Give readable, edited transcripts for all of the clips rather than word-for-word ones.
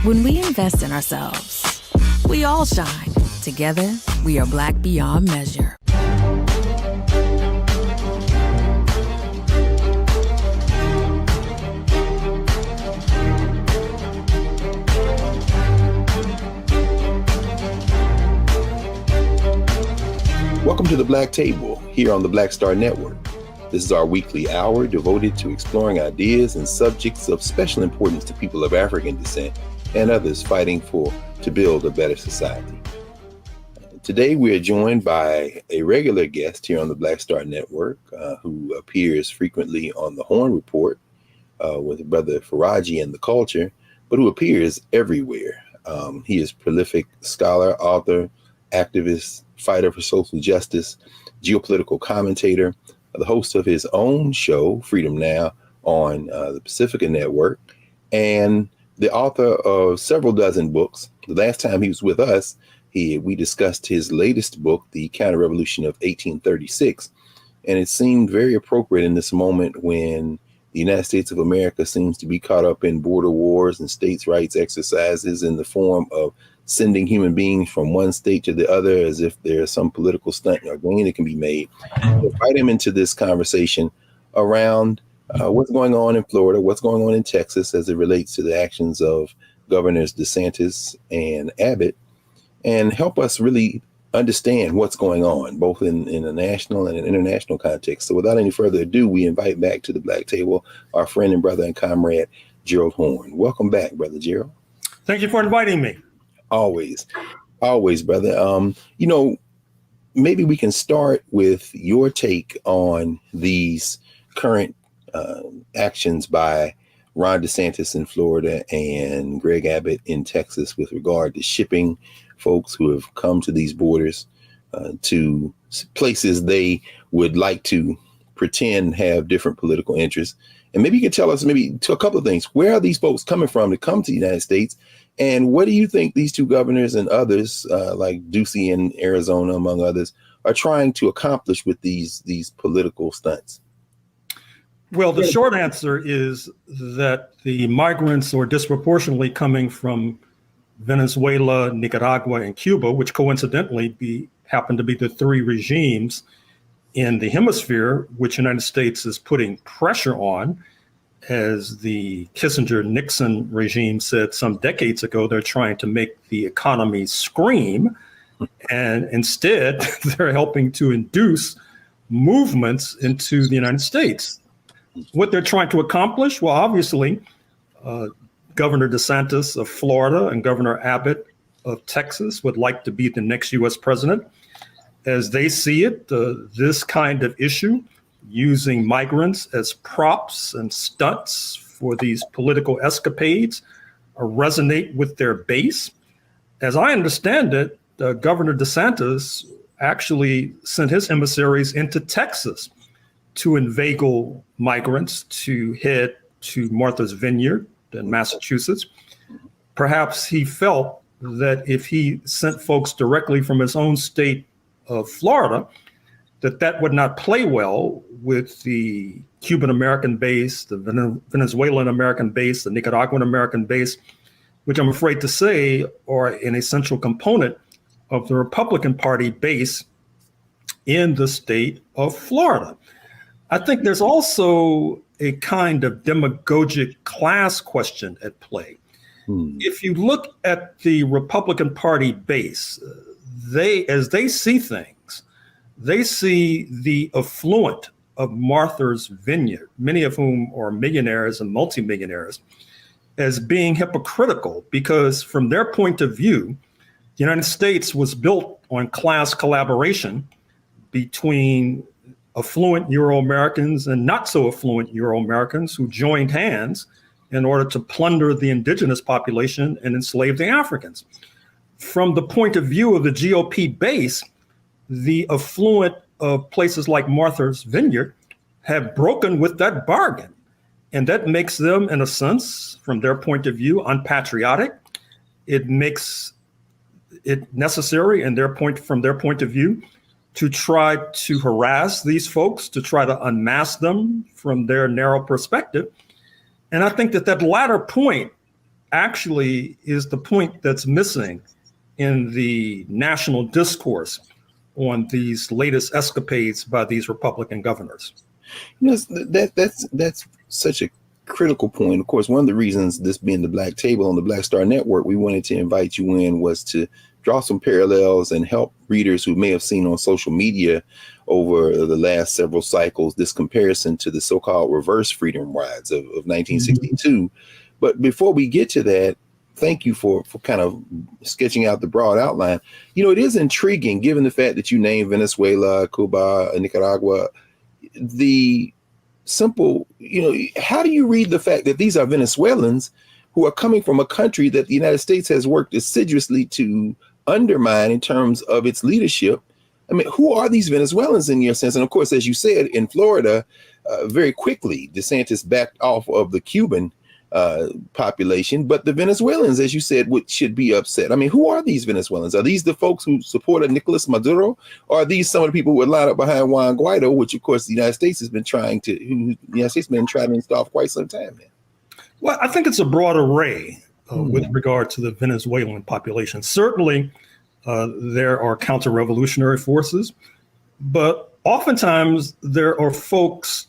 When we invest in ourselves, we all shine. Together, we are Black beyond measure. Welcome to the Black Table here on the Black Star Network. This is our weekly hour devoted to exploring ideas and subjects of special importance to people of African descent and others fighting to build a better society. Today we are joined by a regular guest here on the Black Star Network who appears frequently on the Horne Report with Brother Faraji and the Culture, but who appears everywhere. He is a prolific scholar, author, activist, fighter for social justice, geopolitical commentator, the host of his own show, Freedom Now, on the Pacifica Network, and the author of several dozen books. The last time he was with us, we discussed his latest book, The Counter-Revolution of 1836, and it seemed very appropriate in this moment when the United States of America seems to be caught up in border wars and states' rights exercises in the form of sending human beings from one state to the other as if there's some political stunt or gain that can be made. Invite him into this conversation around what's going on in Florida, what's going on in Texas as it relates to the actions of Governors DeSantis and Abbott, and help us really understand what's going on, both in a national and an international context. So without any further ado, we invite back to the Black Table our friend and brother and comrade, Gerald Horne. Welcome back, Brother Gerald. Thank you for inviting me. Always, brother. Maybe we can start with your take on these current actions by Ron DeSantis in Florida and Greg Abbott in Texas with regard to shipping folks who have come to these borders to places they would like to pretend have different political interests. And maybe you can tell us maybe to a couple of things. Where are these folks coming from to come to the United States? And what do you think these two governors and others like Ducey in Arizona, among others, are trying to accomplish with these political stunts? Well, the short answer is that the migrants are disproportionately coming from Venezuela, Nicaragua, and Cuba, which coincidentally happen to be the three regimes in the hemisphere which the United States is putting pressure on. As the Kissinger-Nixon regime said some decades ago, they're trying to make the economy scream, and instead they're helping to induce movements into the United States. What they're trying to accomplish? Well, obviously, Governor DeSantis of Florida and Governor Abbott of Texas would like to be the next U.S. president. As they see it, this kind of issue, using migrants as props and stunts for these political escapades, resonate with their base. As I understand it, Governor DeSantis actually sent his emissaries into Texas to inveigle migrants to head to Martha's Vineyard in Massachusetts. Perhaps he felt that if he sent folks directly from his own state of Florida, that would not play well with the Cuban American base, the Venezuelan American base, the Nicaraguan American base, which I'm afraid to say are an essential component of the Republican Party base in the state of Florida. I think there's also a kind of demagogic class question at play. If you look at the Republican Party base, as they see things, they see the affluent of Martha's Vineyard, many of whom are millionaires and multimillionaires, as being hypocritical, because from their point of view, the United States was built on class collaboration between affluent Euro-Americans and not so affluent Euro-Americans who joined hands in order to plunder the indigenous population and enslave the Africans. From the point of view of the GOP base, the affluent of places like Martha's Vineyard have broken with that bargain. And that makes them, in a sense, from their point of view, unpatriotic. It makes it necessary from their point of view to try to harass these folks, to try to unmask them from their narrow perspective. And I think that latter point actually is the point that's missing in the national discourse on these latest escapades by these Republican governors. That's such a critical point. Of course, one of the reasons, this being the Black Table on the Black Star Network, we wanted to invite you in was to draw some parallels and help readers who may have seen on social media over the last several cycles this comparison to the so-called reverse freedom rides of 1962. But before we get to that, thank you for kind of sketching out the broad outline. It is intriguing, given the fact that you named Venezuela, Cuba, Nicaragua, the simple, how do you read the fact that these are Venezuelans who are coming from a country that the United States has worked assiduously to undermine in terms of its leadership? I mean, who are these Venezuelans in your sense? And of course, as you said, in Florida, very quickly, DeSantis backed off of the Cuban population, but the Venezuelans, as you said, should be upset. I mean, who are these Venezuelans? Are these the folks who supported Nicolas Maduro? Or are these some of the people who would line up behind Juan Guaido, which of course the United States has been trying to install for quite some time now? Well, I think it's a broad array with regard to the Venezuelan population. Certainly, there are counter-revolutionary forces, but oftentimes there are folks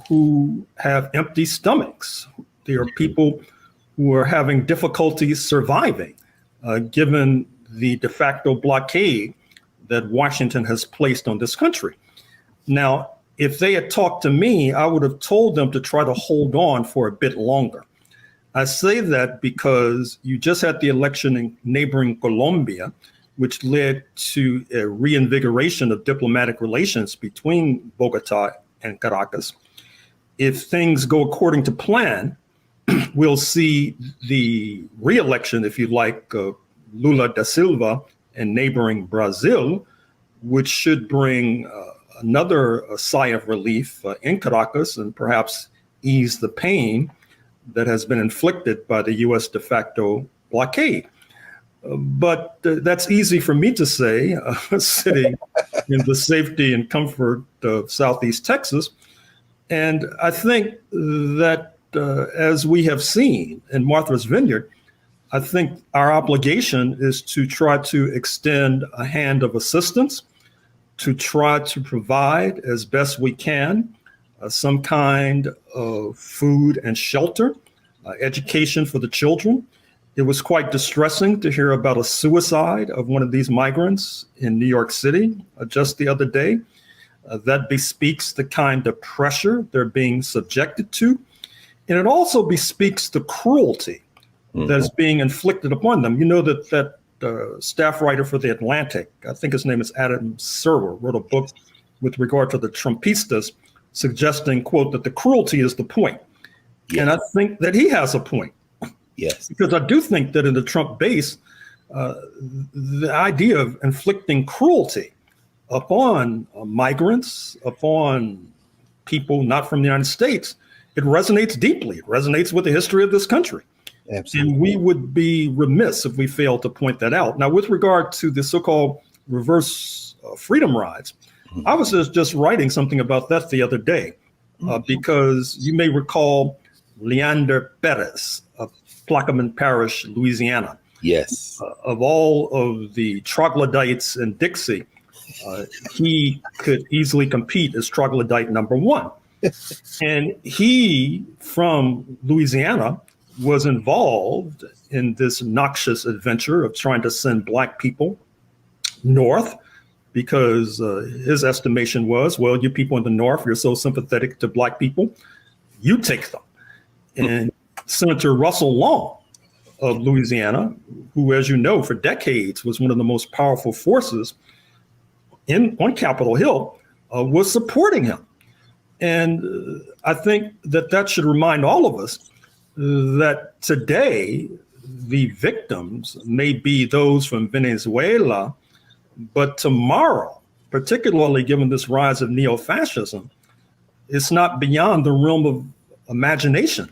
who have empty stomachs. There are people who are having difficulties surviving, given the de facto blockade that Washington has placed on this country. Now, if they had talked to me, I would have told them to try to hold on for a bit longer. I say that because you just had the election in neighboring Colombia, which led to a reinvigoration of diplomatic relations between Bogota and Caracas. If things go according to plan, we'll see the re-election, if you like, Lula da Silva in neighboring Brazil, which should bring another sigh of relief in Caracas and perhaps ease the pain that has been inflicted by the U.S. de facto blockade. But that's easy for me to say, sitting in the safety and comfort of Southeast Texas. And I think that as we have seen in Martha's Vineyard, I think our obligation is to try to extend a hand of assistance, to try to provide as best we can some kind of food and shelter, education for the children. It was quite distressing to hear about a suicide of one of these migrants in New York City just the other day. That bespeaks the kind of pressure they're being subjected to. And it also bespeaks the cruelty that is being inflicted upon them. You know that staff writer for The Atlantic, I think his name is Adam Serwer, wrote a book with regard to the Trumpistas, suggesting, quote, that the cruelty is the point. Yes. And I think that he has a point. Yes. Because I do think that in the Trump base, the idea of inflicting cruelty upon migrants, upon people not from the United States, it resonates deeply. It resonates with the history of this country. Absolutely. And we would be remiss if we failed to point that out. Now, with regard to the so-called reverse freedom rides, I was just writing something about that the other day, because you may recall Leander Perez of Plaquemine Parish, Louisiana. Yes. Of all of the troglodytes in Dixie, he could easily compete as troglodyte number one. And he, from Louisiana, was involved in this noxious adventure of trying to send Black people north, because his estimation was, well, you people in the North, you're so sympathetic to Black people, you take them. And Senator Russell Long of Louisiana, who, as you know, for decades was one of the most powerful forces on Capitol Hill, was supporting him. And I think that should remind all of us that today the victims may be those from Venezuela, but tomorrow, particularly given this rise of neo-fascism, it's not beyond the realm of imagination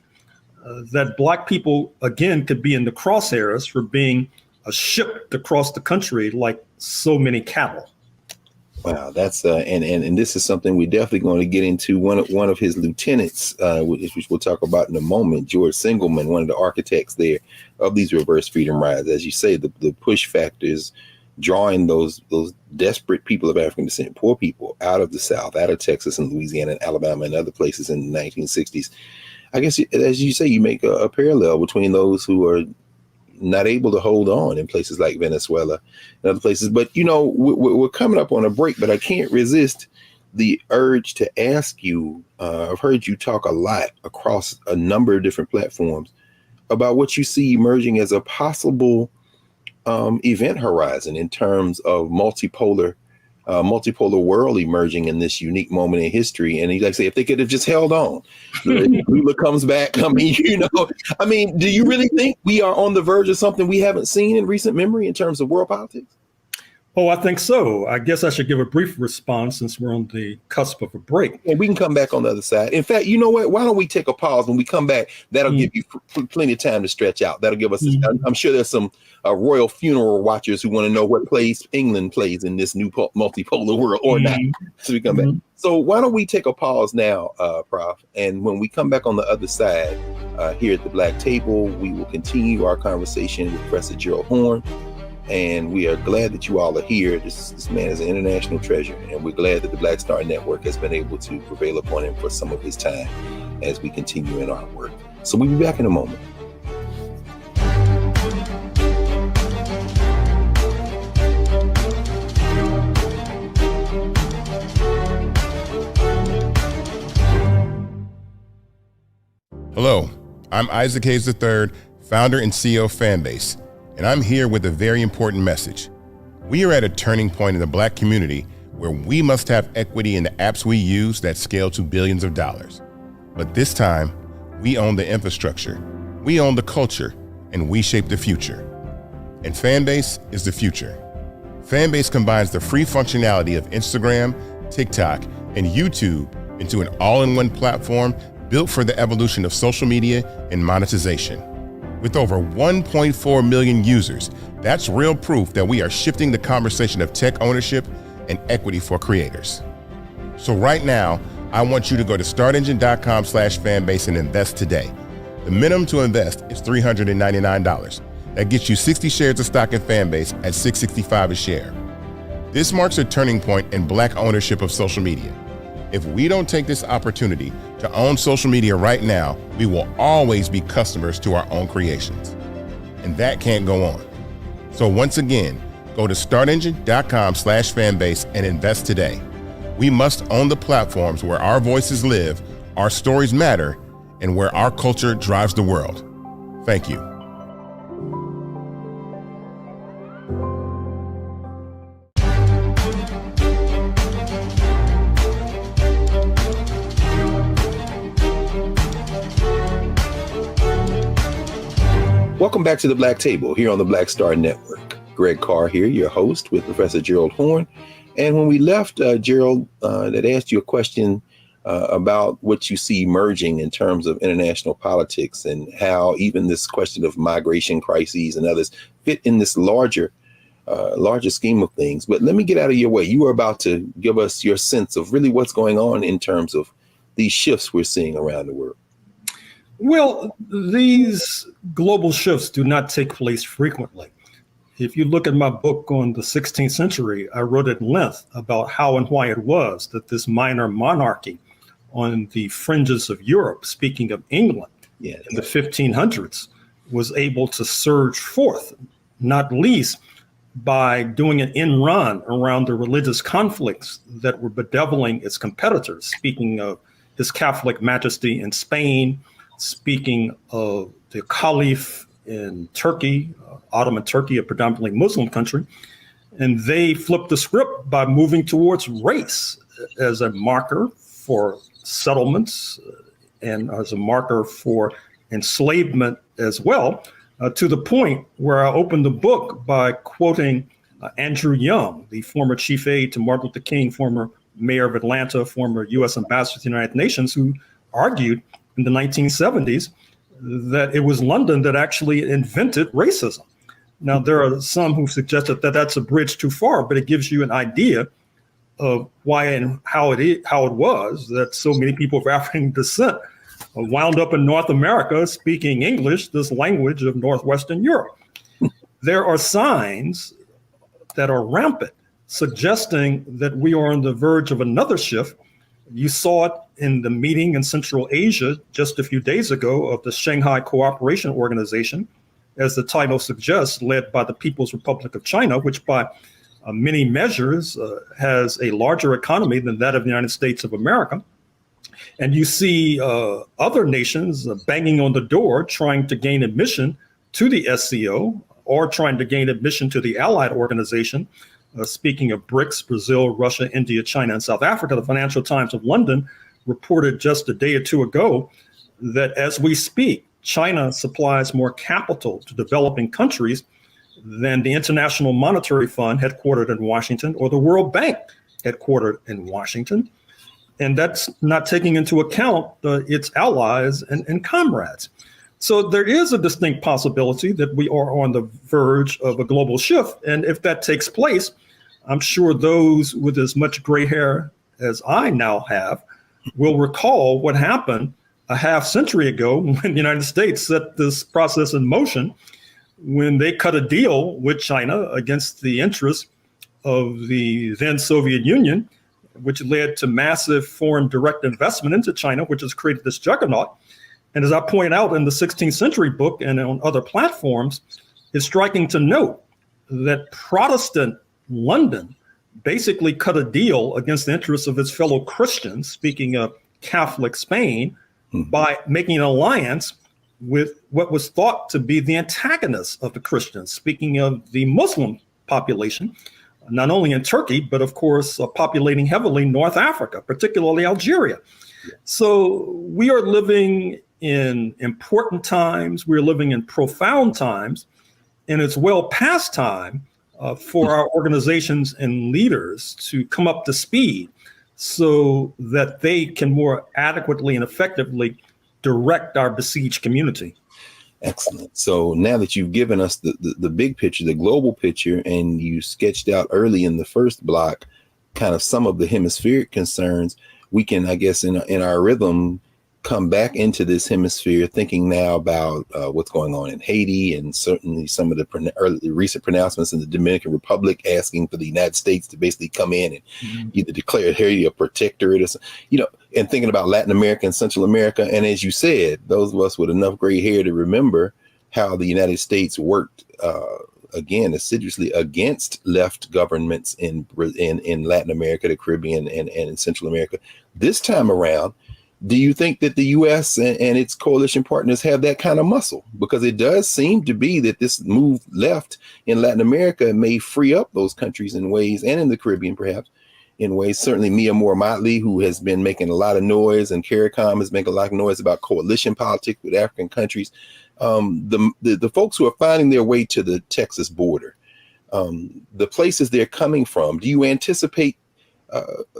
that Black people, again, could be in the crosshairs for being shipped across the country like so many cattle. Wow, that's and this is something we're definitely going to get into. One of his lieutenants, which we'll talk about in a moment, George Singelman, one of the architects there of these reverse freedom rides. As you say, the push factors drawing those desperate people of African descent, poor people, out of the South, out of Texas and Louisiana and Alabama and other places in the 1960s. I guess, as you say, you make a parallel between those who are not able to hold on in places like Venezuela and other places. But, we're coming up on a break, but I can't resist the urge to ask you, I've heard you talk a lot across a number of different platforms about what you see emerging as a possible event horizon in terms of multipolar world emerging in this unique moment in history. And he say, if they could have just held on, Lula comes back. Do you really think we are on the verge of something we haven't seen in recent memory in terms of world politics? Oh, I think so. I guess I should give a brief response since we're on the cusp of a break. And we can come back on the other side. In fact, you know what? Why don't we take a pause? When we come back, that'll give you plenty of time to stretch out. That'll give us, I'm sure there's some royal funeral watchers who want to know what place England plays in this new multipolar world or not. So we come back. So why don't we take a pause now, Prof? And when we come back on the other side here at the Black Table, we will continue our conversation with Professor Gerald Horne. And we are glad that you all are here. This man is an international treasure, and we're glad that the Black Star Network has been able to prevail upon him for some of his time as we continue in our work. So we'll be back in a moment. Hello, I'm Isaac Hayes III, founder and CEO of Fanbase. And I'm here with a very important message. We are at a turning point in the Black community where we must have equity in the apps we use that scale to billions of dollars. But this time, we own the infrastructure, we own the culture, and we shape the future. And Fanbase is the future. Fanbase combines the free functionality of Instagram, TikTok, and YouTube into an all-in-one platform built for the evolution of social media and monetization. With over 1.4 million users, that's real proof that we are shifting the conversation of tech ownership and equity for creators. So right now, I want you to go to startengine.com/fanbase and invest today. The minimum to invest is $399. That gets you 60 shares of stock in Fanbase at $665 a share. This marks a turning point in Black ownership of social media. If we don't take this opportunity to own social media right now, we will always be customers to our own creations. And that can't go on. So once again, go to startengine.com/fanbase and invest today. We must own the platforms where our voices live, our stories matter, and where our culture drives the world. Thank you. Welcome back to the Black Table here on the Black Star Network. Greg Carr here, your host with Professor Gerald Horne. And when we left, Gerald, that asked you a question about what you see emerging in terms of international politics and how even this question of migration crises and others fit in this larger scheme of things. But let me get out of your way. You were about to give us your sense of really what's going on in terms of these shifts we're seeing around the world. Well, these global shifts do not take place frequently. If you look at my book on the 16th century, I wrote at length about how and why it was that this minor monarchy on the fringes of Europe, speaking of England, in the 1500s, was able to surge forth, not least by doing an end run around the religious conflicts that were bedeviling its competitors, speaking of His Catholic Majesty in Spain, speaking of the Caliph in Turkey, Ottoman Turkey, a predominantly Muslim country. And they flipped the script by moving towards race as a marker for settlements and as a marker for enslavement as well, to the point where I opened the book by quoting Andrew Young, the former chief aide to Martin Luther King, former mayor of Atlanta, former U.S. ambassador to the United Nations, who argued in the 1970s that it was London that actually invented racism. Now, there are some who suggested that that's a bridge too far, but it gives you an idea of why and how it was that so many people of African descent wound up in North America speaking English, this language of Northwestern Europe. There are signs that are rampant, suggesting that we are on the verge of another shift. You saw it in the meeting in Central Asia just a few days ago of the Shanghai Cooperation Organization, as the title suggests, led by the People's Republic of China, which by many measures has a larger economy than that of the United States of America. And you see other nations banging on the door, trying to gain admission to the SCO or trying to gain admission to the allied organization. Speaking of BRICS, Brazil, Russia, India, China, and South Africa, the Financial Times of London reported just a day or two ago that as we speak, China supplies more capital to developing countries than the International Monetary Fund, headquartered in Washington, or the World Bank, headquartered in Washington. And that's not taking into account its allies and comrades. So there is a distinct possibility that we are on the verge of a global shift. And if that takes place, I'm sure those with as much gray hair as I now have will recall what happened a half century ago when the United States set this process in motion, when they cut a deal with China against the interests of the then Soviet Union, which led to massive foreign direct investment into China, which has created this juggernaut. And as I point out in the 16th Century book and on other platforms, it's striking to note that Protestant London basically cut a deal against the interests of its fellow Christians, speaking of Catholic Spain, by making an alliance with what was thought to be the antagonists of the Christians, speaking of the Muslim population, not only in Turkey, but of course, populating heavily North Africa, particularly Algeria. So we are living in important times, we're living in profound times, and it's well past time for our organizations and leaders to come up to speed so that they can more adequately and effectively direct our besieged community. Excellent. So now that you've given us the big picture, the global picture, and you sketched out early in the first block kind of some of the hemispheric concerns, we can, I guess, in our rhythm, come back into this hemisphere thinking now about what's going on in Haiti, and certainly some of the recent pronouncements in the Dominican Republic asking for the United States to basically come in and either declare Haiti a protectorate, or, and thinking about Latin America and Central America. And as you said, those of us with enough gray hair to remember how the United States worked again assiduously against left governments in Latin America, the Caribbean, and in Central America. This time around, do you think that the U.S. and its coalition partners have that kind of muscle? Because it does seem to be that this move left in Latin America may free up those countries in ways, and in the Caribbean perhaps, in ways. Certainly Mia Moore-Motley, who has been making a lot of noise, and CARICOM is making a lot of noise about coalition politics with African countries. The folks who are finding their way to the Texas border, the places they're coming from, do you anticipate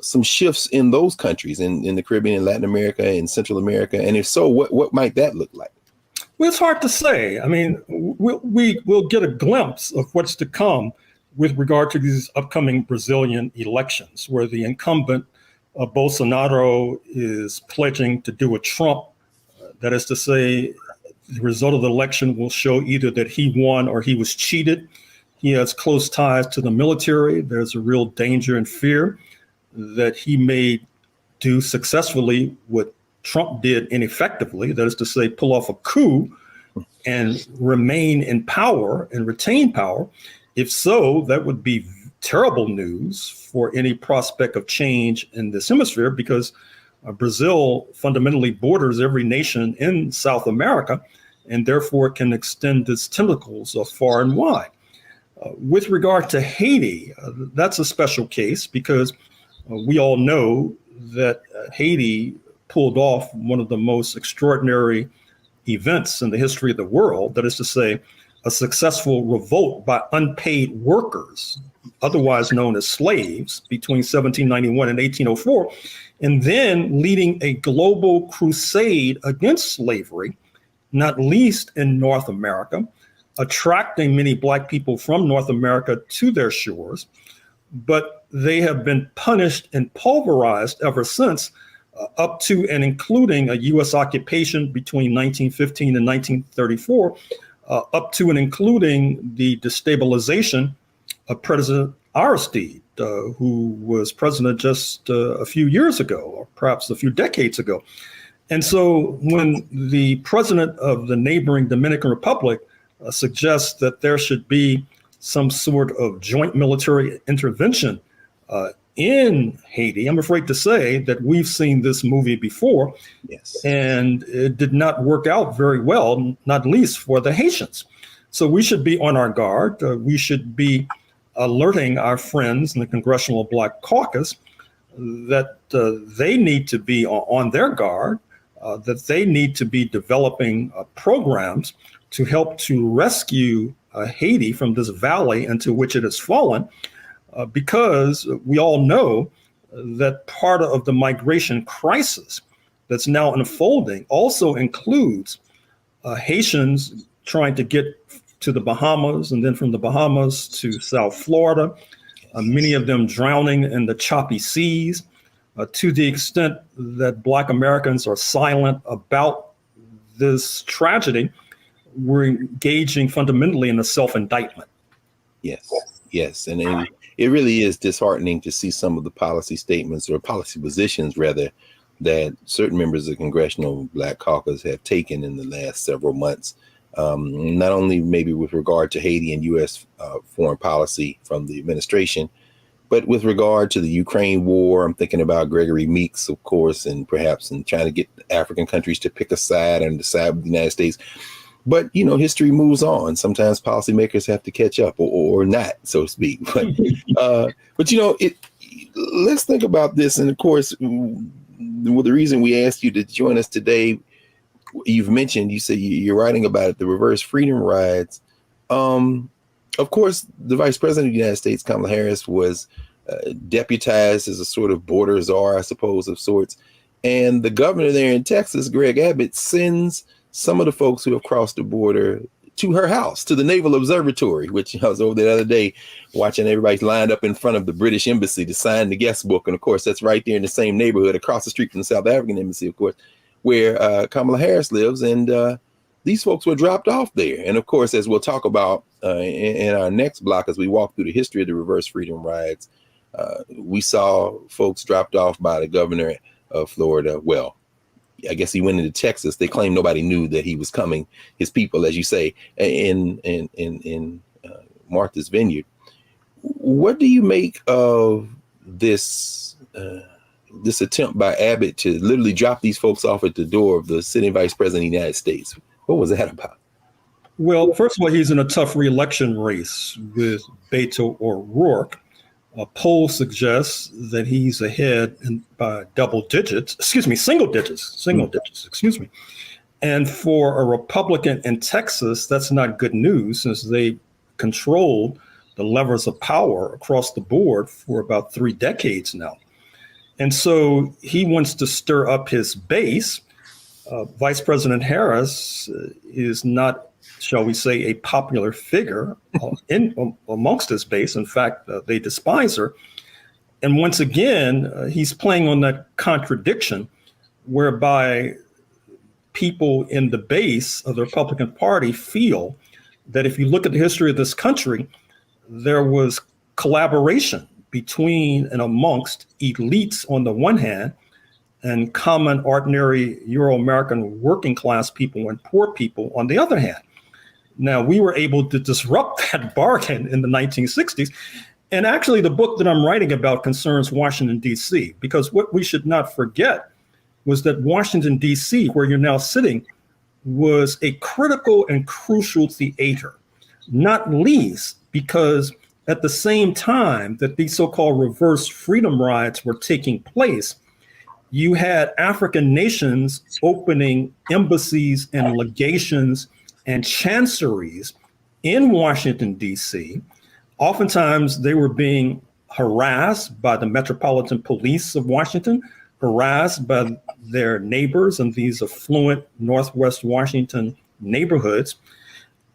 some shifts in those countries, in the Caribbean and Latin America and Central America? And if so, what might that look like? Well, it's hard to say. I mean, we'll get a glimpse of what's to come with regard to these upcoming Brazilian elections, where the incumbent Bolsonaro is pledging to do a Trump. That is to say, the result of the election will show either that he won or he was cheated. He has close ties to the military. There's a real danger and fear that he may do successfully what Trump did ineffectively, that is to say, pull off a coup and remain in power and retain power. If so, that would be terrible news for any prospect of change in this hemisphere, because Brazil fundamentally borders every nation in South America, and therefore can extend its tentacles far and wide. With regard to Haiti, that's a special case, because we all know that Haiti pulled off one of the most extraordinary events in the history of the world, that is to say, a successful revolt by unpaid workers, otherwise known as slaves, between 1791 and 1804, and then leading a global crusade against slavery, not least in North America, attracting many Black people from North America to their shores, but they have been punished and pulverized ever since, up to and including a U.S. occupation between 1915 and 1934, up to and including the destabilization of President Aristide, who was president just a few years ago, or perhaps a few decades ago. And so when the president of the neighboring Dominican Republic suggests that there should be some sort of joint military intervention in Haiti, I'm afraid to say that we've seen this movie before. Yes. And it did not work out very well, not least for the Haitians. So we should be on our guard. We should be alerting our friends in the Congressional Black Caucus that they need to be on their guard, that they need to be developing programs to help to rescue Haiti from this valley into which it has fallen, because we all know that part of the migration crisis that's now unfolding also includes Haitians trying to get to the Bahamas, and then from the Bahamas to South Florida, many of them drowning in the choppy seas. To the extent that Black Americans are silent about this tragedy, we're engaging fundamentally in a self-indictment. Yes, yes. And it really is disheartening to see some of the policy statements, or policy positions rather, that certain members of the Congressional Black Caucus have taken in the last several months. Not only maybe with regard to Haiti and U.S. Foreign policy from the administration, but with regard to the Ukraine war. I'm thinking about Gregory Meeks, of course, and perhaps in trying to get African countries to pick a side and decide with the United States. But, you know, history moves on. Sometimes policymakers have to catch up or not, so to speak. But you know, let's think about this. And of course, the reason we asked you to join us today, you've mentioned, you say you're writing about it, the reverse freedom rides. Of course, the Vice President of the United States, Kamala Harris, was deputized as a sort of border czar, I suppose, of sorts. And the governor there in Texas, Greg Abbott, sends some of the folks who have crossed the border to her house, to the Naval Observatory, which I was over there the other day watching everybody lined up in front of the British Embassy to sign the guest book. And of course, that's right there in the same neighborhood across the street from the South African Embassy, of course, where Kamala Harris lives. And these folks were dropped off there. And of course, as we'll talk about in our next block, as we walk through the history of the reverse freedom rides, we saw folks dropped off by the governor of Florida. Well, I guess he went into Texas. They claim nobody knew that he was coming. His people, as you say, in Martha's Vineyard. What do you make of this this attempt by Abbott to literally drop these folks off at the door of the sitting vice president of the United States? What was that about? Well, first of all, he's in a tough re-election race with Beto O'Rourke. A poll suggests that he's ahead by single digits. And for a Republican in Texas, that's not good news, since they controlled the levers of power across the board for about 3 decades now. And so he wants to stir up his base. Vice President Harris is not, shall we say, a popular figure amongst his base. In fact, they despise her. And once again, he's playing on that contradiction whereby people in the base of the Republican Party feel that if you look at the history of this country, there was collaboration between and amongst elites on the one hand and common, ordinary Euro-American working class people and poor people on the other hand. Now, we were able to disrupt that bargain in the 1960s. And actually, the book that I'm writing about concerns Washington, D.C., because what we should not forget was that Washington, D.C., where you're now sitting, was a critical and crucial theater, not least because at the same time that these so-called reverse freedom rides were taking place, you had African nations opening embassies and legations and chanceries in Washington, D.C. Oftentimes, they were being harassed by the Metropolitan Police of Washington, harassed by their neighbors in these affluent Northwest Washington neighborhoods.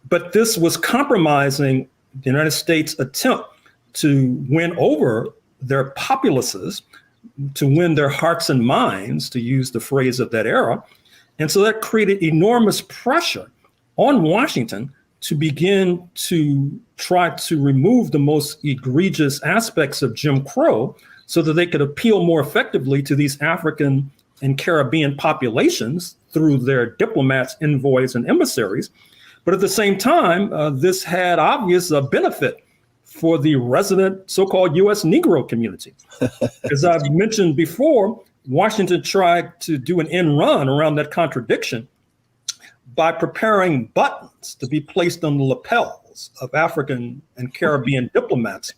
But this was compromising the United States' attempt to win over their populaces, to win their hearts and minds, to use the phrase of that era. And so that created enormous pressure on Washington to begin to try to remove the most egregious aspects of Jim Crow so that they could appeal more effectively to these African and Caribbean populations through their diplomats, envoys, and emissaries. But at the same time, this had obvious benefit for the resident so-called U.S. Negro community. As I've mentioned before, Washington tried to do an end run around that contradiction by preparing buttons to be placed on the lapels of African and Caribbean diplomats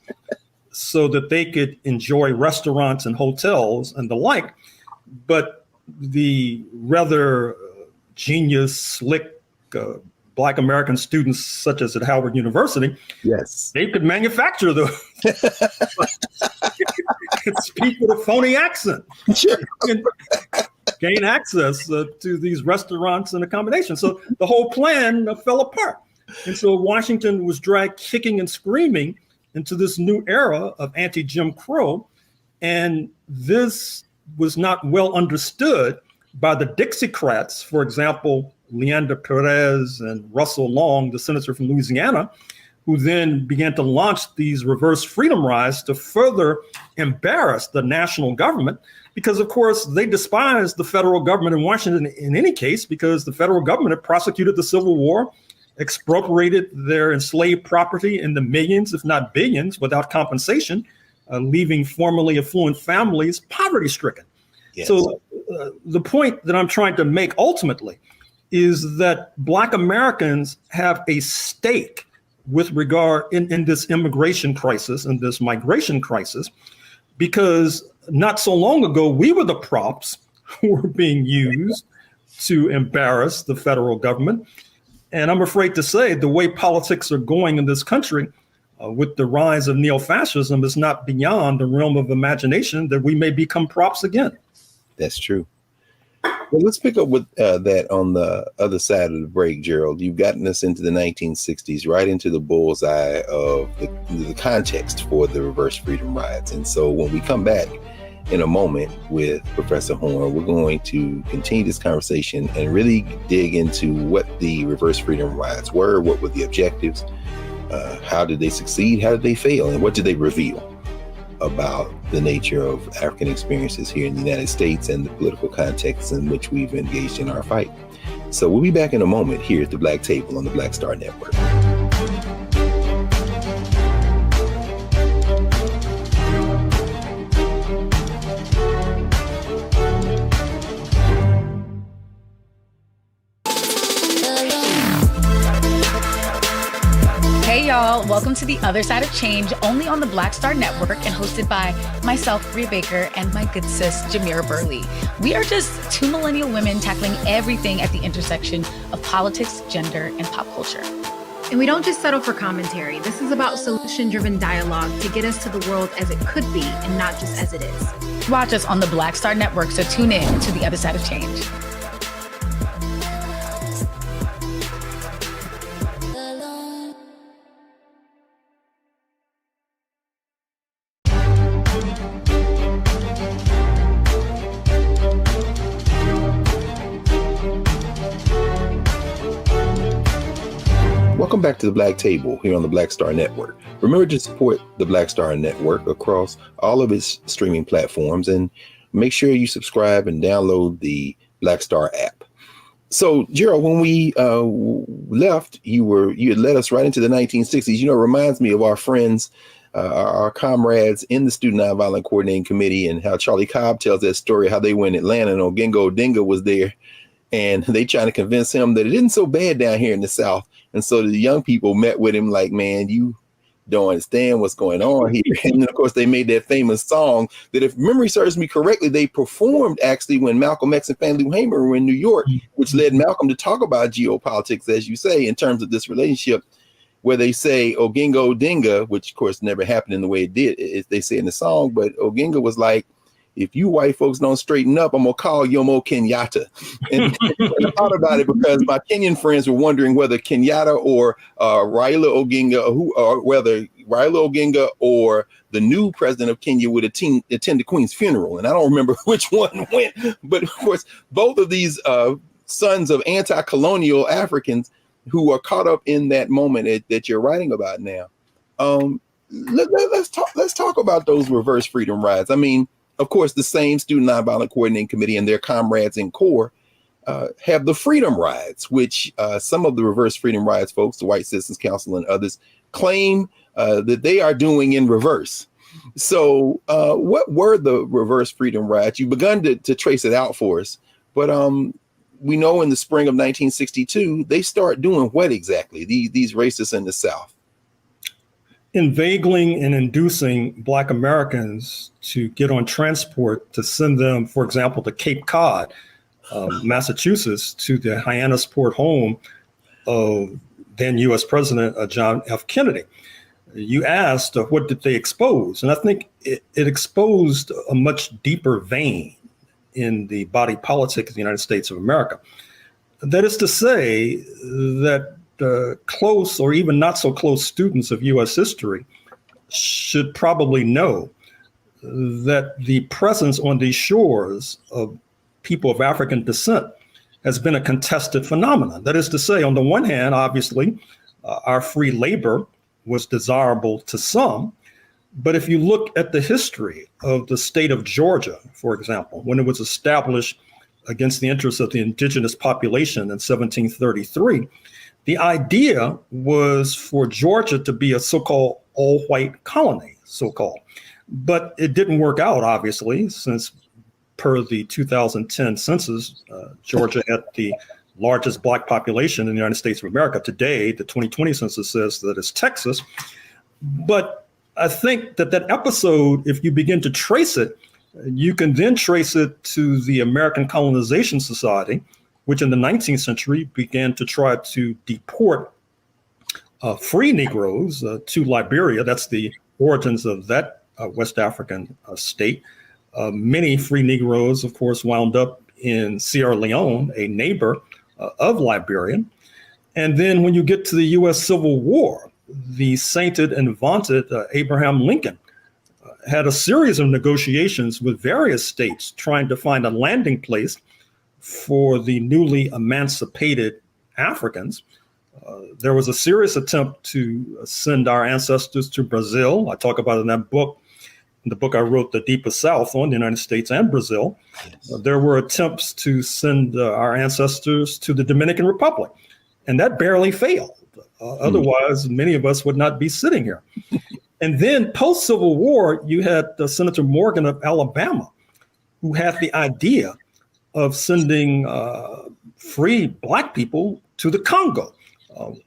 so that they could enjoy restaurants and hotels and the like. But the rather genius, slick Black American students, such as at Howard University, yes, they could manufacture them. Speak with a phony accent. Sure. And gain access to these restaurants and accommodations. So the whole plan fell apart. And so Washington was dragged kicking and screaming into this new era of anti-Jim Crow. And this was not well understood by the Dixiecrats, for example, Leander Perez and Russell Long, the senator from Louisiana, who then began to launch these reverse freedom rides to further embarrass the national government, because, of course, they despised the federal government in Washington in any case, because the federal government had prosecuted the Civil War, expropriated their enslaved property in the millions, if not billions, without compensation, leaving formerly affluent families poverty-stricken. Yes. So the point that I'm trying to make ultimately is that Black Americans have a stake with regard in this immigration crisis and this migration crisis, because not so long ago, we were the props who were being used to embarrass the federal government. And I'm afraid to say the way politics are going in this country with the rise of neo-fascism is not beyond the realm of imagination that we may become props again. That's true. Well, let's pick up with that on the other side of the break, Gerald. You've gotten us into the 1960s, right into the bullseye of the context for the reverse freedom rides. And so when we come back in a moment with Professor Horne, we're going to continue this conversation and really dig into what the reverse freedom rides were, what were the objectives, how did they succeed, how did they fail, and what did they reveal about the nature of African experiences here in the United States and the political context in which we've engaged in our fight. So we'll be back in a moment here at the Black Table on the Black Star Network. Hey y'all, welcome to The Other Side of Change, only on the Black Star Network and hosted by myself, Bria Baker, and my good sis, Jamira Burley. We are just two millennial women tackling everything at the intersection of politics, gender, and pop culture. And we don't just settle for commentary. This is about solution-driven dialogue to get us to the world as it could be and not just as it is. Watch us on the Black Star Network, so tune in to The Other Side of Change. Welcome back to the Black Table here on the Black Star Network. Remember to support the Black Star Network across all of its streaming platforms, and make sure you subscribe and download the Black Star app. So, Gerald, when we left, you had led us right into the 1960s. You know, it reminds me of our friends, our comrades in the Student Nonviolent Coordinating Committee, and how Charlie Cobb tells that story, how they were in Atlanta and Ogingo Odinga was there, and they trying to convince him that it isn't so bad down here in the South. And so the young people met with him like, man, you don't understand what's going on here. And then, of course, they made that famous song that, if memory serves me correctly, they performed actually when Malcolm X and Fannie Lou Hamer were in New York, which led Malcolm to talk about geopolitics, as you say, in terms of this relationship, where they say Ogingo Odinga, which, of course, never happened in the way it did, they say in the song. But Oginga was like, if you white folks don't straighten up, I'm going to call Jomo Kenyatta. And I thought about it because my Kenyan friends were wondering whether Kenyatta or Raila Odinga, or whether Raila Odinga or the new president of Kenya would attend the Queen's funeral. And I don't remember which one went, but of course, both of these sons of anti-colonial Africans who are caught up in that moment that you're writing about now. Let's talk about those reverse freedom rides. I mean, of course, the same Student Nonviolent Coordinating Committee and their comrades in CORE have the freedom rides, which some of the reverse freedom rides folks, the White Citizens Council and others, claim that they are doing in reverse. So what were the reverse freedom rides? You've begun to trace it out for us, but we know in the spring of 1962, they start doing what exactly, these racists in the South? Inveigling and inducing Black Americans to get on transport to send them, for example, to Cape Cod, Massachusetts, to the Hyannisport home of then U.S. President John F. Kennedy. You asked, what did they expose? And I think it exposed a much deeper vein in the body politic of the United States of America. That is to say that close or even not so close students of U.S. history should probably know that the presence on these shores of people of African descent has been a contested phenomenon. That is to say, on the one hand, obviously, our free labor was desirable to some. But if you look at the history of the state of Georgia, for example, when it was established against the interests of the indigenous population in 1733, the idea was for Georgia to be a so-called all-white colony, so-called. But it didn't work out, obviously, since per the 2010 census, Georgia had the largest Black population in the United States of America. Today, the 2020 census says that it's Texas. But I think that episode, if you begin to trace it, you can then trace it to the American Colonization Society, which in the 19th century began to try to deport free Negroes to Liberia. That's the origins of that West African state. Many free Negroes, of course, wound up in Sierra Leone, a neighbor of Liberia. And then when you get to the U.S. Civil War, the sainted and vaunted Abraham Lincoln had a series of negotiations with various states trying to find a landing place for the newly emancipated Africans. There was a serious attempt to send our ancestors to Brazil. I talk about it in that book, in the book I wrote, The Deepest South, on the United States and Brazil. Yes. There were attempts to send our ancestors to the Dominican Republic, and that barely failed. Otherwise, many of us would not be sitting here. And then post-Civil War, you had Senator Morgan of Alabama, who had the idea of sending free Black people to the Congo.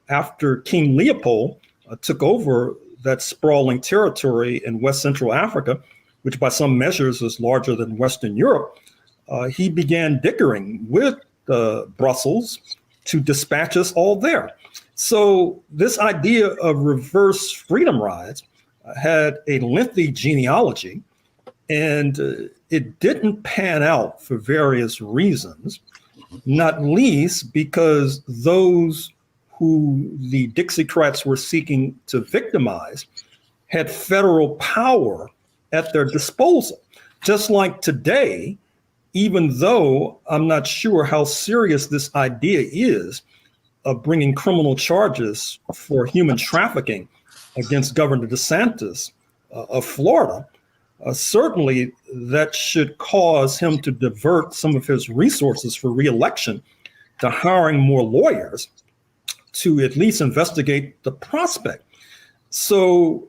After King Leopold took over that sprawling territory in West Central Africa, which by some measures is larger than Western Europe, he began dickering with Brussels to dispatch us all there. So this idea of reverse freedom rides had a lengthy genealogy, and it didn't pan out for various reasons, not least because those who the Dixiecrats were seeking to victimize had federal power at their disposal. Just like today, even though I'm not sure how serious this idea is of bringing criminal charges for human trafficking against Governor DeSantis of Florida, certainly that should cause him to divert some of his resources for reelection to hiring more lawyers to at least investigate the prospect. So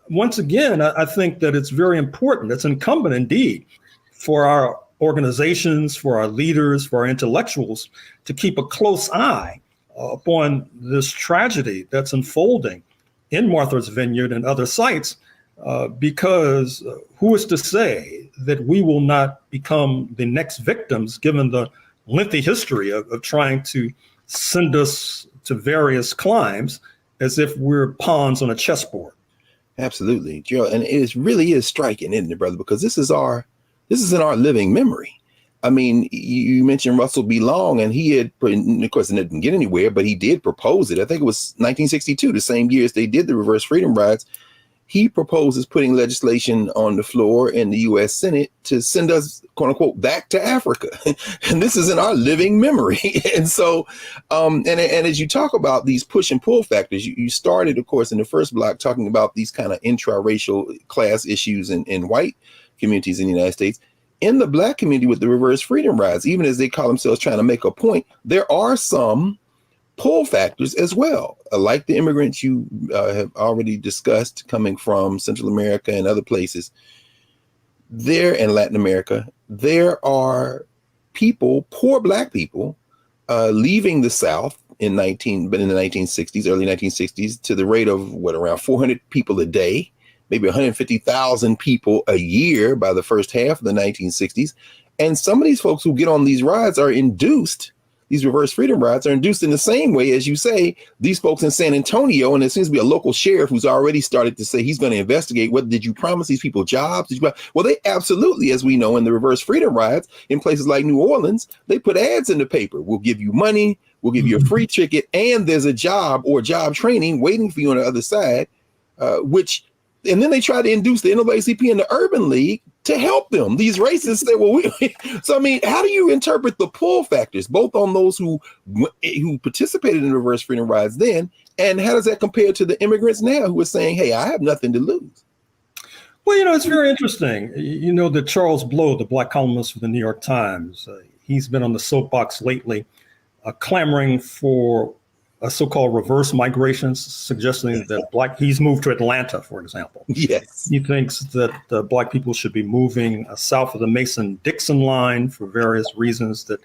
once again, I think that it's very important, it's incumbent indeed for our organizations, for our leaders, for our intellectuals to keep a close eye upon this tragedy that's unfolding in Martha's Vineyard and other sites, because who is to say that we will not become the next victims, given the lengthy history of trying to send us to various climes as if we're pawns on a chessboard. Absolutely, Gerald, and it really is striking, isn't it, brother? Because this is in our living memory. I mean, you mentioned Russell B. Long, and he had, of course, it didn't get anywhere, but he did propose it. I think it was 1962, the same year as they did the reverse freedom rides. He proposes putting legislation on the floor in the U.S. Senate to send us, quote unquote, back to Africa. And this is in our living memory. And so, and as you talk about these push and pull factors, you started, of course, in the first block talking about these kind of intra-racial class issues in white communities in the United States. In the Black community with the reverse freedom rides, even as they call themselves trying to make a point, there are some pull factors as well, like the immigrants you have already discussed coming from Central America and other places. There in Latin America, there are people, poor Black people, leaving the South in the 1960s, early 1960s, to the rate of around 400 people a day, maybe 150,000 people a year by the first half of the 1960s. And some of these folks who get on these rides are induced. These reverse freedom rides are induced in the same way, as you say, these folks in San Antonio, and there seems to be a local sheriff who's already started to say he's going to investigate. What did you promise these people jobs? Well, they absolutely, as we know, in the reverse freedom rides in places like New Orleans, they put ads in the paper. We'll give you money, we'll give you a free ticket, and there's a job or job training waiting for you on the other side, and then they try to induce the NAACP and the Urban League to help them. These racists say, well, so I mean, how do you interpret the pull factors, both on those who participated in the reverse freedom rides then, and how does that compare to the immigrants now who are saying, hey, I have nothing to lose? Well, it's very interesting. You know that Charles Blow, the Black columnist for the New York Times, he's been on the soapbox lately, clamoring for so-called reverse migrations, suggesting that he's moved to Atlanta, for example. Yes. He thinks that Black people should be moving south of the Mason-Dixon line for various reasons that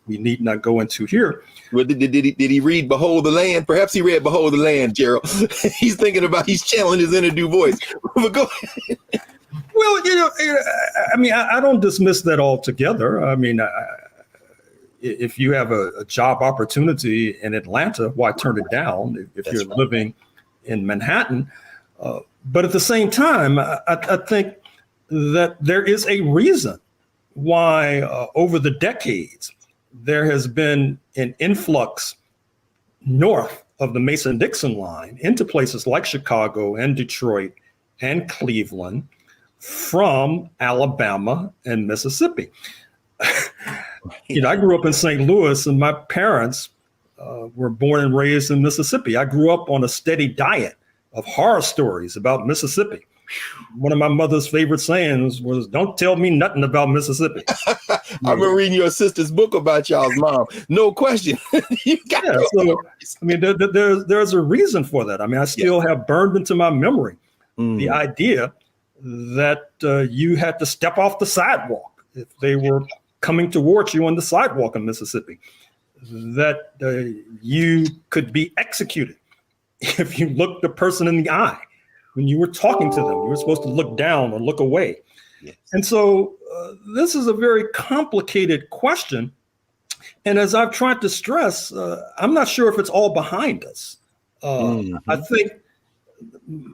we need not go into here. Well, did he read Behold the Land? Perhaps he read Behold the Land, Gerald. He's channeling his inner Du Bois. But go ahead. Well, I mean, I don't dismiss that altogether. I mean, if you have a job opportunity in Atlanta, why turn it down if you're living in Manhattan? But at the same time, I think that there is a reason why over the decades, there has been an influx north of the Mason-Dixon line into places like Chicago and Detroit and Cleveland from Alabama and Mississippi. I grew up in St. Louis, and my parents were born and raised in Mississippi. I grew up on a steady diet of horror stories about Mississippi. One of my mother's favorite sayings was, "Don't tell me nothing about Mississippi." I remember reading your sister's book about y'all's mom. No question. I mean, there's a reason for that. I mean, I still have burned into my memory the idea that you had to step off the sidewalk if they were coming towards you on the sidewalk in Mississippi, that you could be executed if you looked the person in the eye. When you were talking to them, you were supposed to look down or look away. Yes. And so this is a very complicated question. And as I've tried to stress, I'm not sure if it's all behind us. I think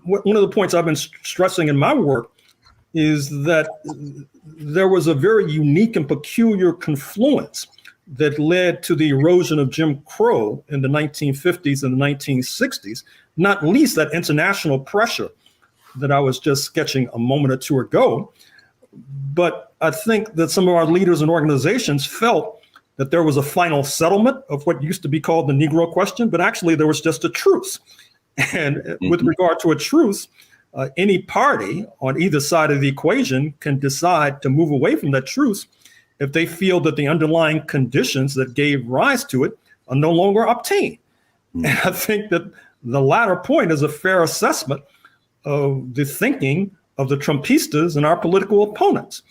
one of the points I've been stressing in my work is that there was a very unique and peculiar confluence that led to the erosion of Jim Crow in the 1950s and the 1960s, not least that international pressure that I was just sketching a moment or two ago. But I think that some of our leaders and organizations felt that there was a final settlement of what used to be called the Negro question, but actually there was just a truce. And with regard to a truce, any party on either side of the equation can decide to move away from that truce if they feel that the underlying conditions that gave rise to it are no longer obtained. And I think that the latter point is a fair assessment of the thinking of the Trumpistas and our political opponents.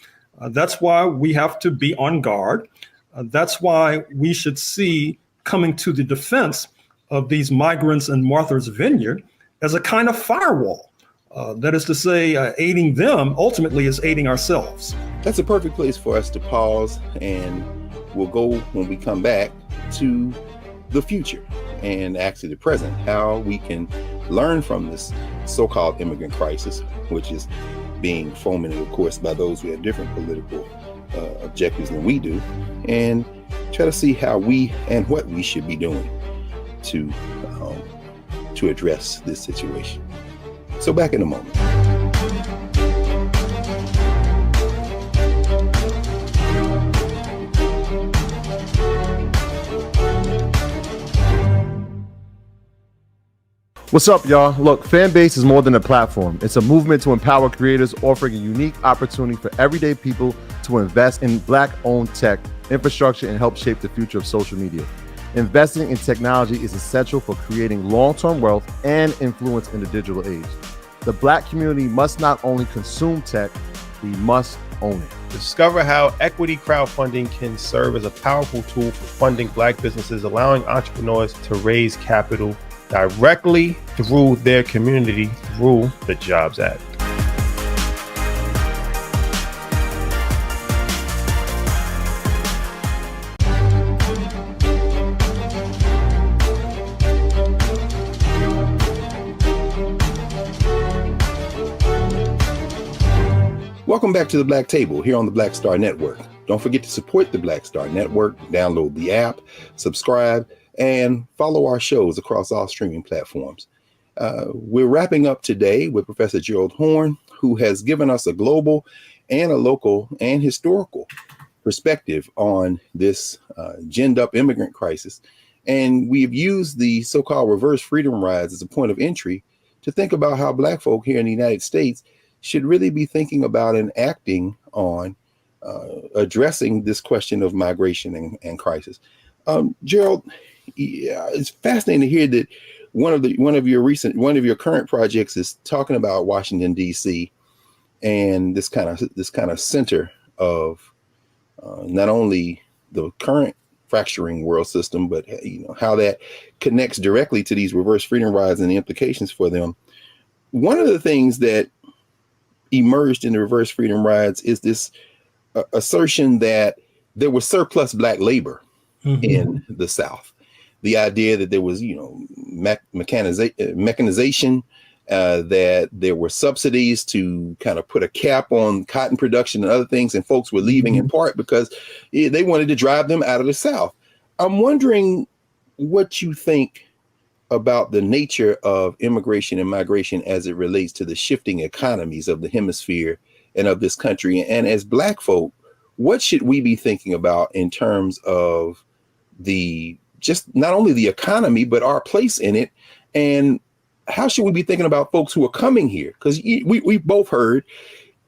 That's why we have to be on guard. That's why we should see coming to the defense of these migrants in Martha's Vineyard as a kind of firewall. That is to say, aiding them ultimately is aiding ourselves. That's a perfect place for us to pause, and we'll go, when we come back, to the future and actually the present, how we can learn from this so-called immigrant crisis, which is being fomented, of course, by those who have different political objectives than we do, and try to see how we and what we should be doing to address this situation. So back in a moment. What's up, y'all? Look, Fanbase is more than a platform. It's a movement to empower creators, offering a unique opportunity for everyday people to invest in Black-owned tech, infrastructure, and help shape the future of social media. Investing in technology is essential for creating long-term wealth and influence in the digital age. The Black community must not only consume tech, we must own it. Discover how equity crowdfunding can serve as a powerful tool for funding Black businesses, allowing entrepreneurs to raise capital directly through their community through the Jobs Act. Welcome back to the Black Table here on the Black Star Network. Don't forget to support the Black Star Network, download the app, subscribe, and follow our shows across all streaming platforms. We're wrapping up today with Professor Gerald Horne, who has given us a global and a local and historical perspective on this ginned up immigrant crisis. And we've used the so-called reverse freedom rides as a point of entry to think about how Black folk here in the United States should really be thinking about and acting on addressing this question of migration and crisis. Gerald, it's fascinating to hear that one of your current projects is talking about Washington D.C. and this kind of center of not only the current fracturing world system, but how that connects directly to these reverse freedom rides and the implications for them. One of the things that emerged in the reverse freedom rides is this assertion that there was surplus Black labor in the South. The idea that there was, mechanization, that there were subsidies to kind of put a cap on cotton production and other things, and folks were leaving in part because they wanted to drive them out of the South. I'm wondering what you think about the nature of immigration and migration as it relates to the shifting economies of the hemisphere and of this country. And as Black folk, what should we be thinking about in terms of just not only the economy, but our place in it? And how should we be thinking about folks who are coming here? Because we both heard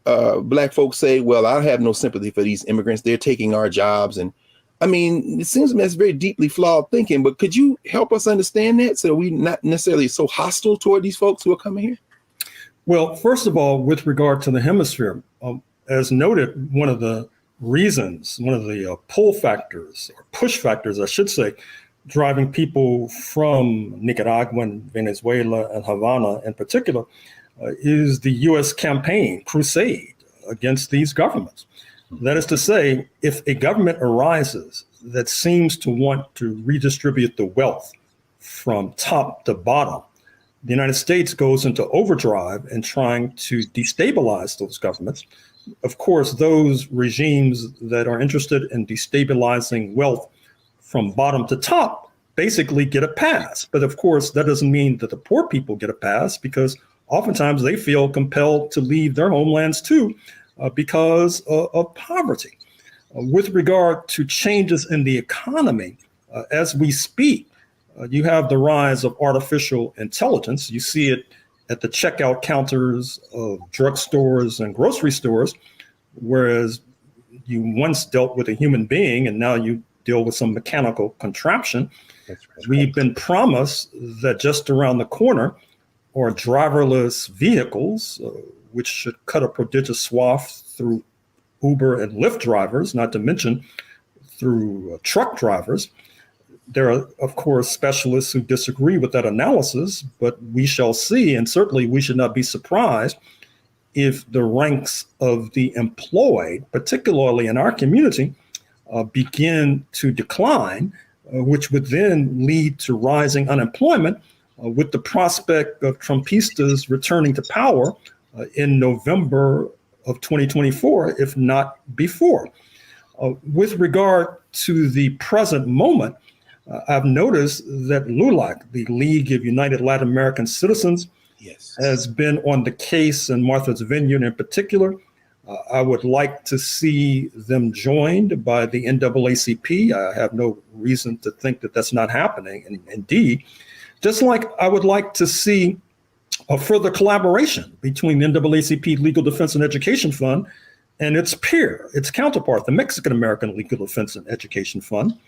Black folks say, well, I have no sympathy for these immigrants. They're taking our jobs. And I mean, it seems to me that's very deeply flawed thinking, but could you help us understand that so we're not necessarily so hostile toward these folks who are coming here? Well, first of all, with regard to the hemisphere, as noted, one of the pull factors, or push factors, I should say, driving people from Nicaragua and Venezuela and Havana in particular, is the U.S. campaign crusade against these governments. That is to say, if a government arises that seems to want to redistribute the wealth from top to bottom, the United States goes into overdrive in trying to destabilize those governments. Of course, those regimes that are interested in destabilizing wealth from bottom to top basically get a pass. But of course, that doesn't mean that the poor people get a pass, because oftentimes they feel compelled to leave their homelands too because of poverty. With regard to changes in the economy, as we speak, you have the rise of artificial intelligence. You see it at the checkout counters of drugstores and grocery stores, whereas you once dealt with a human being and now you deal with some mechanical contraption. That's right. We've been promised that just around the corner are driverless vehicles, which should cut a prodigious swath through Uber and Lyft drivers, not to mention through truck drivers. There are, of course, specialists who disagree with that analysis, but we shall see. And certainly we should not be surprised if the ranks of the employed, particularly in our community, begin to decline, which would then lead to rising unemployment, with the prospect of Trumpistas returning to power in November of 2024, if not before. With regard to the present moment, I've noticed that LULAC, the League of United Latin American Citizens, has been on the case, and Martha's Vineyard in particular. I would like to see them joined by the NAACP. I have no reason to think that that's not happening. And indeed, just like I would like to see a further collaboration between the NAACP Legal Defense and Education Fund and its peer, its counterpart, the Mexican American Legal Defense and Education Fund,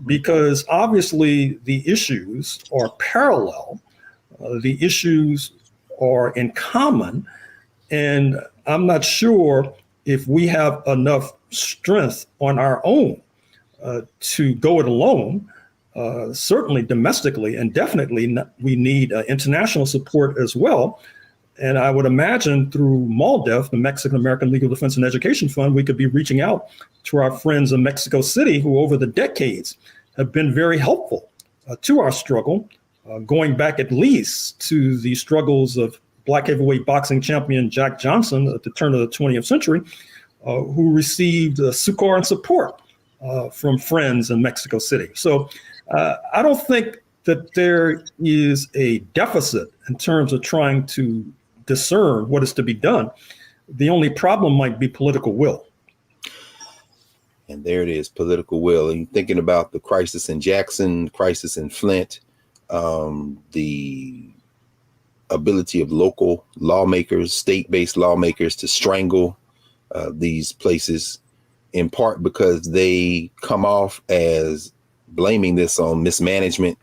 because obviously the issues are parallel, the issues are in common, and I'm not sure if we have enough strength on our own to go it alone, certainly domestically, and definitely we need international support as well. And I would imagine through MALDEF, the Mexican American Legal Defense and Education Fund, we could be reaching out to our friends in Mexico City who over the decades have been very helpful to our struggle, going back at least to the struggles of Black heavyweight boxing champion Jack Johnson at the turn of the 20th century, who received succor and support from friends in Mexico City. So I don't think that there is a deficit in terms of trying to discern what is to be done. The only problem might be political will. And there it is, political will. And thinking about the crisis in Jackson, crisis in Flint, the ability of local lawmakers, state-based lawmakers to strangle these places, in part because they come off as blaming this on mismanagement,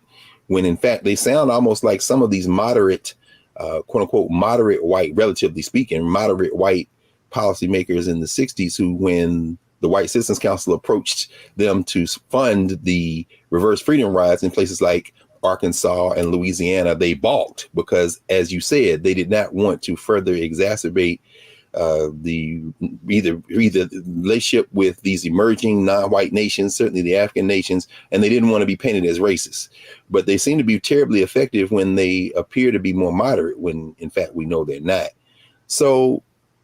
when in fact they sound almost like some of these moderate, quote unquote, moderate white, relatively speaking, moderate white policymakers in the 60s who, when the White Citizens Council approached them to fund the reverse freedom rides in places like Arkansas and Louisiana, they balked because, as you said, they did not want to further exacerbate the relationship with these emerging non-white nations, certainly the African nations, and they didn't want to be painted as racist. But they seem to be terribly effective when they appear to be more moderate, when in fact we know they're not. So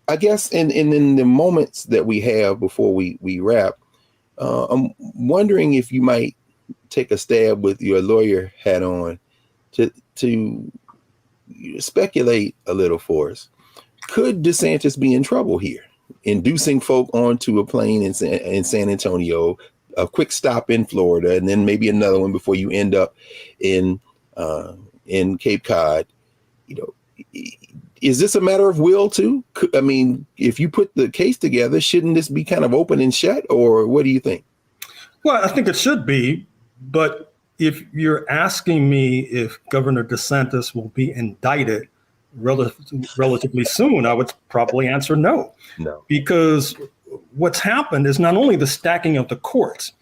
I guess in the moments that we have before we wrap, I'm wondering if you might take a stab with your lawyer hat on to speculate a little for us. Could DeSantis be in trouble here, inducing folk onto a plane in San Antonio, a quick stop in Florida, and then maybe another one before you end up in Cape Cod? You know, is this a matter of will too? I mean, if you put the case together, shouldn't this be kind of open and shut, or what do you think? Well, I think it should be, but if you're asking me if Governor DeSantis will be indicted relatively soon, I would probably answer no. No. Because what's happened is not only the stacking of the courts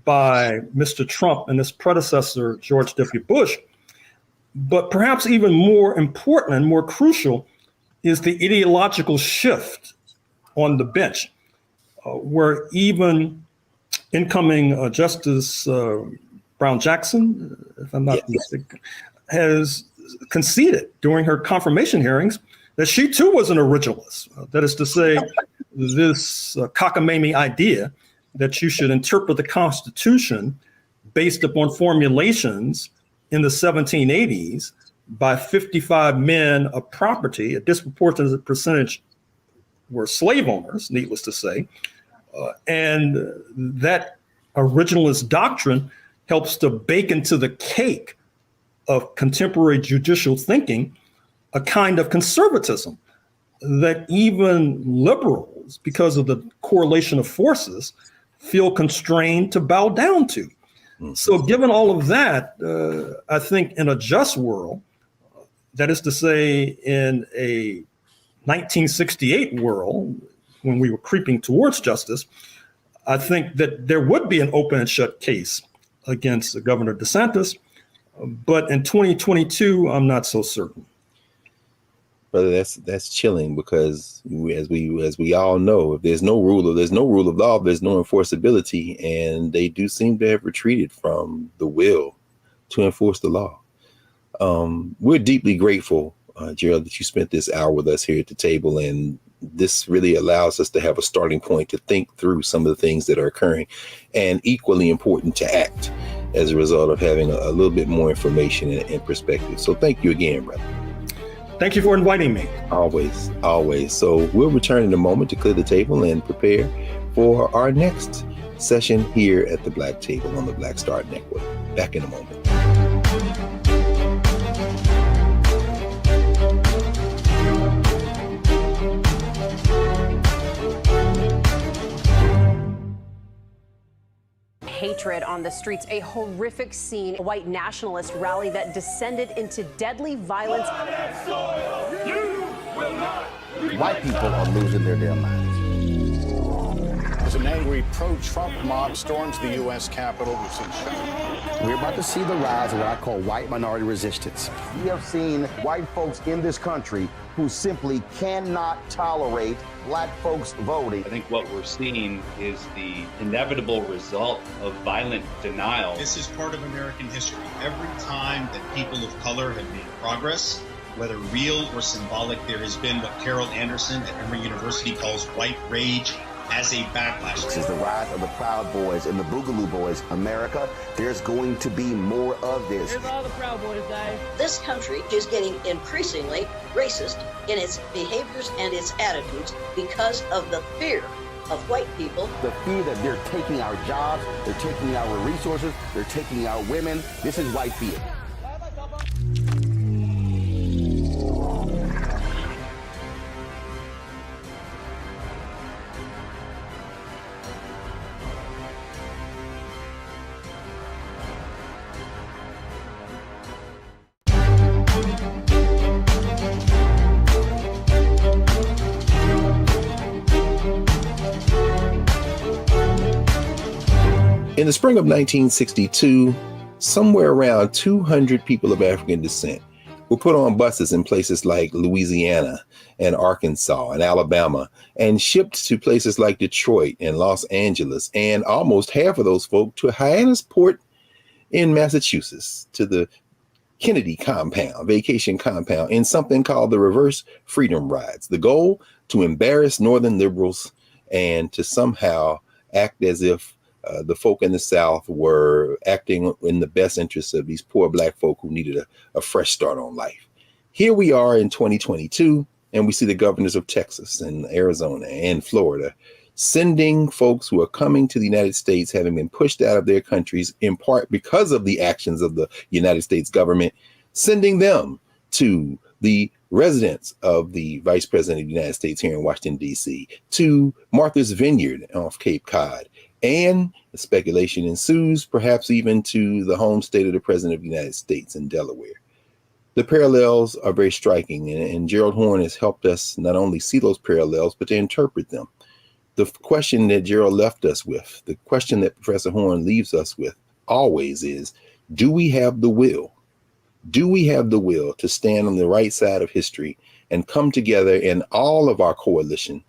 by Mr. Trump and his predecessor, George W. Bush, but perhaps even more important and more crucial is the ideological shift on the bench, where even incoming Justice Brown Jackson, if I'm not mistaken, has conceded during her confirmation hearings that she too was an originalist. That is to say, this cockamamie idea that you should interpret the Constitution based upon formulations in the 1780s by 55 men of property, a disproportionate percentage were slave owners, needless to say. And that originalist doctrine helps to bake into the cake of contemporary judicial thinking a kind of conservatism that even liberals, because of the correlation of forces, feel constrained to bow down to. So given all of that, I think in a just world, that is to say in a 1968 world, when we were creeping towards justice, I think that there would be an open and shut case against Governor DeSantis. But in 2022, I'm not so certain. Brother, that's chilling, because as we all know, if there's no rule of law, there's no enforceability, and they do seem to have retreated from the will to enforce the law. We're deeply grateful, Gerald, that you spent this hour with us here at the table, and this really allows us to have a starting point to think through some of the things that are occurring, and equally important to act as a result of having a little bit more information and perspective. So thank you again, brother. Thank you for inviting me. Always, always. So we'll return in a moment to clear the table and prepare for our next session here at the Black Table on the Black Star Network. Back in a moment. Hatred on the streets, a horrific scene, a white nationalist rally that descended into deadly violence. White people are losing their damn minds. As an angry pro-Trump mob storms the U.S. Capitol, we've seen We're about to see the rise of what I call white minority resistance. We have seen white folks in this country who simply cannot tolerate black folks voting. I think what we're seeing is the inevitable result of violent denial. This is part of American history. Every time that people of color have made progress, whether real or symbolic, there has been what Carol Anderson at Emory University calls white rage as a backlash. This is the rise of the Proud Boys and the Boogaloo Boys. America, there's going to be more of this. Here's all the Proud Boys, guys. This country is getting increasingly racist in its behaviors and its attitudes because of the fear of white people. The fear that they're taking our jobs, they're taking our resources, they're taking our women. This is white fear. In the spring of 1962, somewhere around 200 people of African descent were put on buses in places like Louisiana and Arkansas and Alabama and shipped to places like Detroit and Los Angeles, and almost half of those folk to Hyannisport in Massachusetts, to the Kennedy compound, vacation compound, in something called the Reverse Freedom Rides. The goal, to embarrass Northern liberals and to somehow act as if the folk in the South were acting in the best interests of these poor black folk who needed a fresh start on life. Here we are in 2022, and we see the governors of Texas and Arizona and Florida sending folks who are coming to the United States, having been pushed out of their countries, in part because of the actions of the United States government, sending them to the residence of the Vice President of the United States here in Washington, D.C., to Martha's Vineyard off Cape Cod. And the speculation ensues, perhaps even to the home state of the President of the United States in Delaware. The parallels are very striking, and Gerald Horne has helped us not only see those parallels, but to interpret them. The question that Gerald left us with, the question that Professor Horne leaves us with always is, do we have the will? Do we have the will to stand on the right side of history and come together in all of our coalitions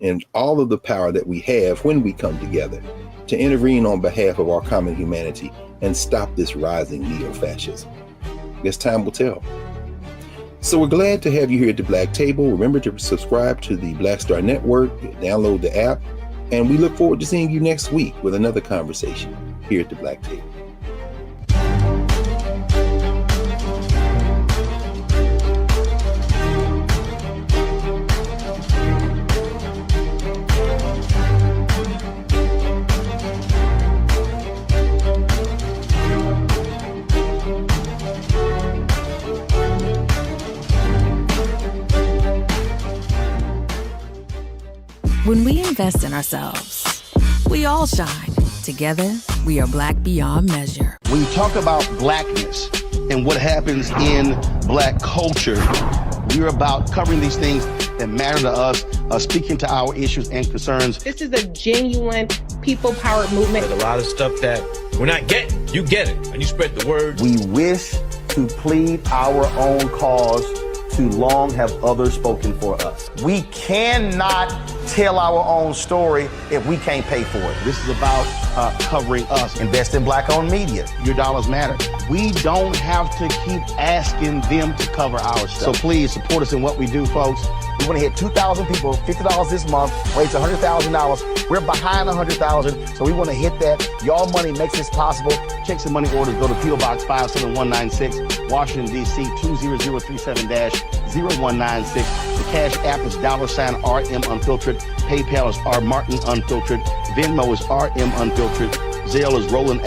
and all of the power that we have when we come together to intervene on behalf of our common humanity and stop this rising neo-fascism? I guess time will tell. So we're glad to have you here at the Black Table. Remember to subscribe to the Black Star Network, download the app, and we look forward to seeing you next week with another conversation here at the Black Table. When we invest in ourselves, we all shine. Together, we are black beyond measure. When you talk about blackness and what happens in black culture, we're about covering these things that matter to us, speaking to our issues and concerns. This is a genuine people-powered movement. There's a lot of stuff that we're not getting. You get it, and you spread the word. We wish to plead our own cause Too long have others spoken for us. We cannot tell our own story if we can't pay for it. This is about covering us. Invest in Black-owned media. Your dollars matter. We don't have to keep asking them to cover our stuff. So please support us in what we do, folks. We want to hit 2,000 people, $50 this month, raise $100,000. We're behind 100,000, so we want to hit that. Y'all money makes this possible. Checks and money orders go to P.O. Box 57196, Washington, D.C. 20037-0196. The Cash App is $RM Unfiltered. PayPal is R Martin Unfiltered. Venmo is RM Unfiltered. Zelle is Roland